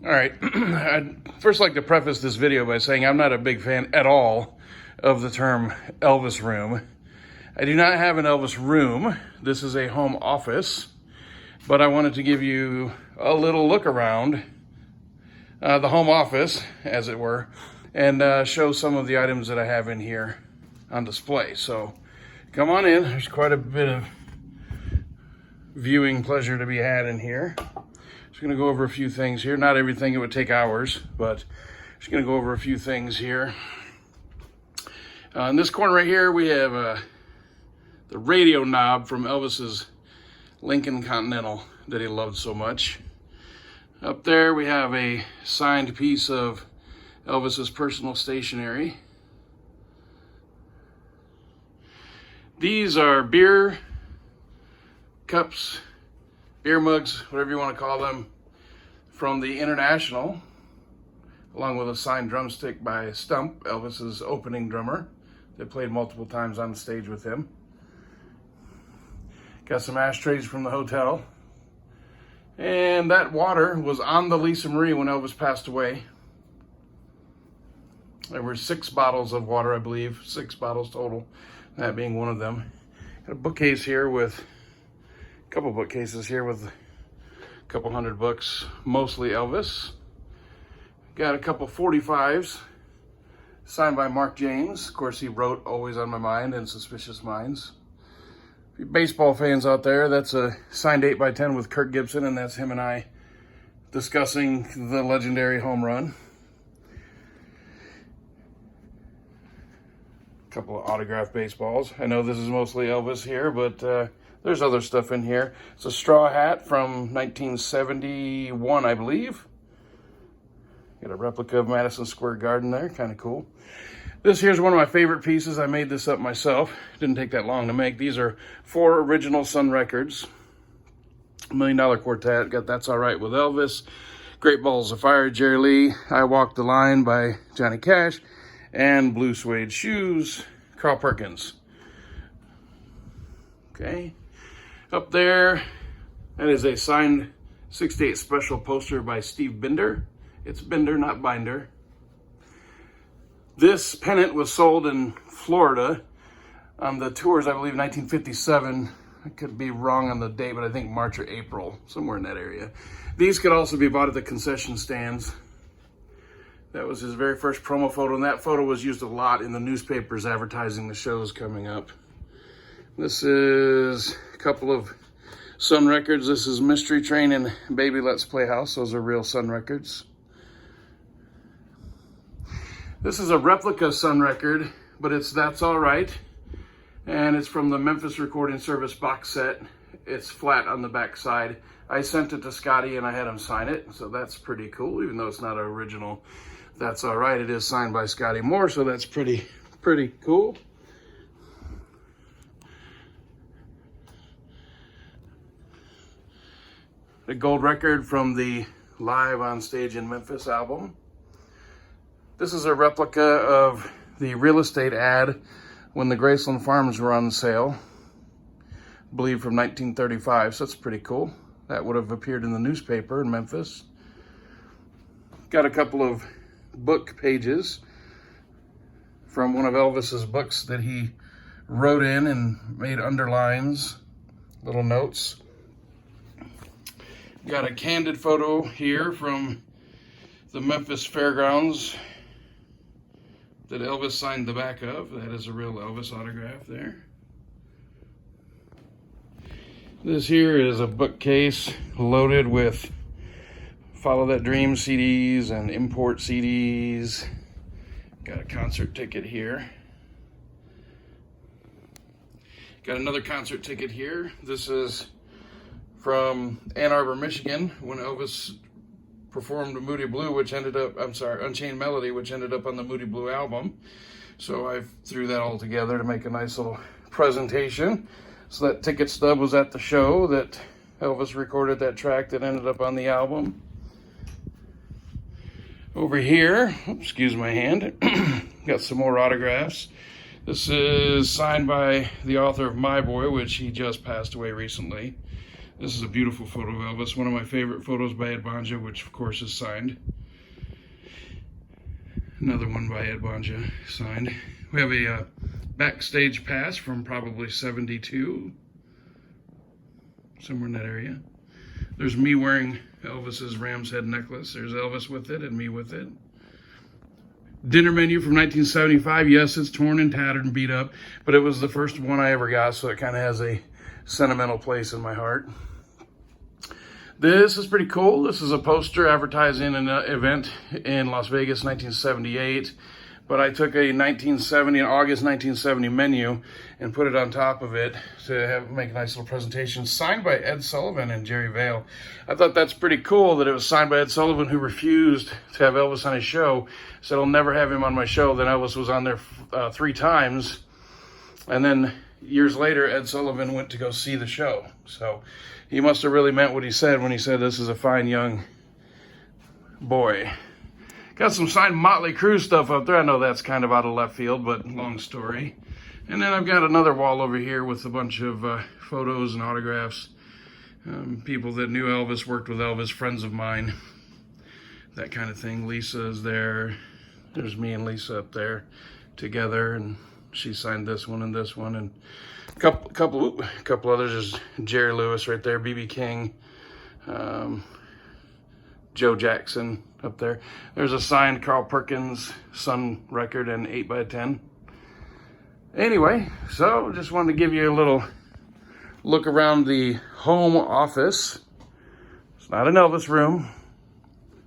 All right, I'd first like to preface this video by saying I'm not a big fan at all of the term Elvis room. I do not have an Elvis room. This is a home office, but I wanted to give you a little look around the home office, as it were, and show some of the items that I have in here on display. So come on in. There's quite a bit of viewing pleasure to be had in here. Just going to go over a few things here. Not everything, it would take hours, but just going to go over a few things here. In this corner right here, we have the radio knob from Elvis's Lincoln Continental that he loved so much. Up there, we have a signed piece of Elvis's personal stationery. These are beer cups, beer mugs, whatever you want to call them, from the International, along with a signed drumstick by Stump, Elvis's opening drummer, that played multiple times on the stage with him. Got some ashtrays from the hotel. And that water was on the Lisa Marie when Elvis passed away. There were 6 bottles of water, I believe, 6 bottles total, that being one of them. Got a bookcase here with a couple bookcases here with a couple hundred books, mostly Elvis. Got a couple 45s signed by Mark James. Of course, he wrote Always on My Mind and Suspicious Minds. For you baseball fans out there, that's a signed 8x10 with Kirk Gibson, and that's him and I discussing the legendary home run. A couple of autographed baseballs. I know this is mostly Elvis here, but there's other stuff in here. It's a straw hat from 1971, I believe. Got a replica of Madison Square Garden there, kind of cool. This here's one of my favorite pieces. I made this up myself. Didn't take that long to make. These are 4 original Sun records. $1 Million Quartet, got That's All Right with Elvis, Great Balls of Fire, Jerry Lee, I Walk the Line by Johnny Cash, and Blue Suede Shoes, Carl Perkins. Okay. Up there, that is a signed 68 special poster by Steve Binder. It's Binder, not Binder. This pennant was sold in Florida on the tours, I believe, 1957. I could be wrong on the date, but I think March or April, somewhere in that area. These could also be bought at the concession stands. That was his very first promo photo, and that photo was used a lot in the newspapers advertising the shows coming up. This is a couple of Sun records. This is Mystery Train and Baby Let's Play House. Those are real Sun records. This is a replica Sun record, but it's That's All Right. And it's from the Memphis Recording Service box set. It's flat on the back side. I sent it to Scotty and I had him sign it, so that's pretty cool, even though it's not an original That's All Right. It is signed by Scotty Moore, so that's pretty cool. A gold record from the Live on Stage in Memphis album. This is a replica of the real estate ad when the Graceland Farms were on sale, I believe from 1935, so that's pretty cool. That would have appeared in the newspaper in Memphis. Got a couple of book pages from one of Elvis's books that he wrote in and made underlines, little notes. Got a candid photo here from the Memphis Fairgrounds that Elvis signed the back of. That is a real Elvis autograph there. This here is a bookcase loaded with Follow That Dream CDs and import CDs. Got a concert ticket here. Got another concert ticket here. This is from Ann Arbor, Michigan, when Elvis performed Moody Blue, which ended up, Unchained Melody, which ended up on the Moody Blue album. So I threw that all together to make a nice little presentation. So that ticket stub was at the show that Elvis recorded that track that ended up on the album. Over here, excuse my hand, got some more autographs. This is signed by the author of My Boy, which he just passed away recently. This is a beautiful photo of Elvis, one of my favorite photos by Ed Bonja, which of course is signed. Another one by Ed Bonja, signed. We have a backstage pass from probably 72, somewhere in that area. There's me wearing Elvis's ram's head necklace. There's Elvis with it and me with it. Dinner menu from 1975. Yes, it's torn and tattered and beat up, but it was the first one I ever got, so it kind of has a sentimental place in my heart. This is pretty cool. This is a poster advertising an event in Las Vegas, 1978. But I took a August 1970 menu and put it on top of it to make a nice little presentation, signed by Ed Sullivan and Jerry Vale. I thought that's pretty cool that it was signed by Ed Sullivan, who refused to have Elvis on his show. Said, I'll never have him on my show. Then Elvis was on there 3 times. And then years later, Ed Sullivan went to go see the show. So he must have really meant what he said when he said this is a fine young boy. Got some signed Motley Crue stuff up there. I know that's kind of out of left field, but long story. And then I've got another wall over here with a bunch of photos and autographs. People that knew Elvis, worked with Elvis, friends of mine, that kind of thing. Lisa is there. There's me and Lisa up there together, and she signed this one and this one, and a couple others. There's Jerry Lewis right there, B.B. King, Joe Jackson up there. There's a signed Carl Perkins Sun record and 8x10. Anyway, so just wanted to give you a little look around the home office. It's not an Elvis room,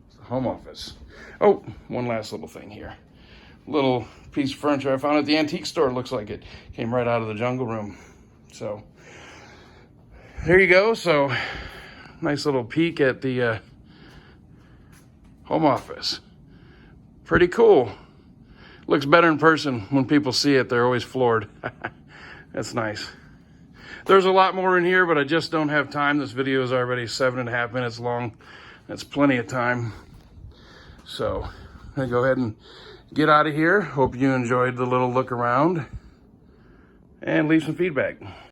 it's the home office. Oh, one last little thing here. Little piece of furniture I found at the antique store. It looks like it came right out of the jungle room. So there you go. So nice little peek at the home office. Pretty cool. Looks better in person. When people see it, they're always floored. That's nice. There's a lot more in here, but I just don't have time. This video is already 7.5 minutes long. That's plenty of time. So I'm gonna go ahead and get out of here. Hope you enjoyed the little look around and leave some feedback.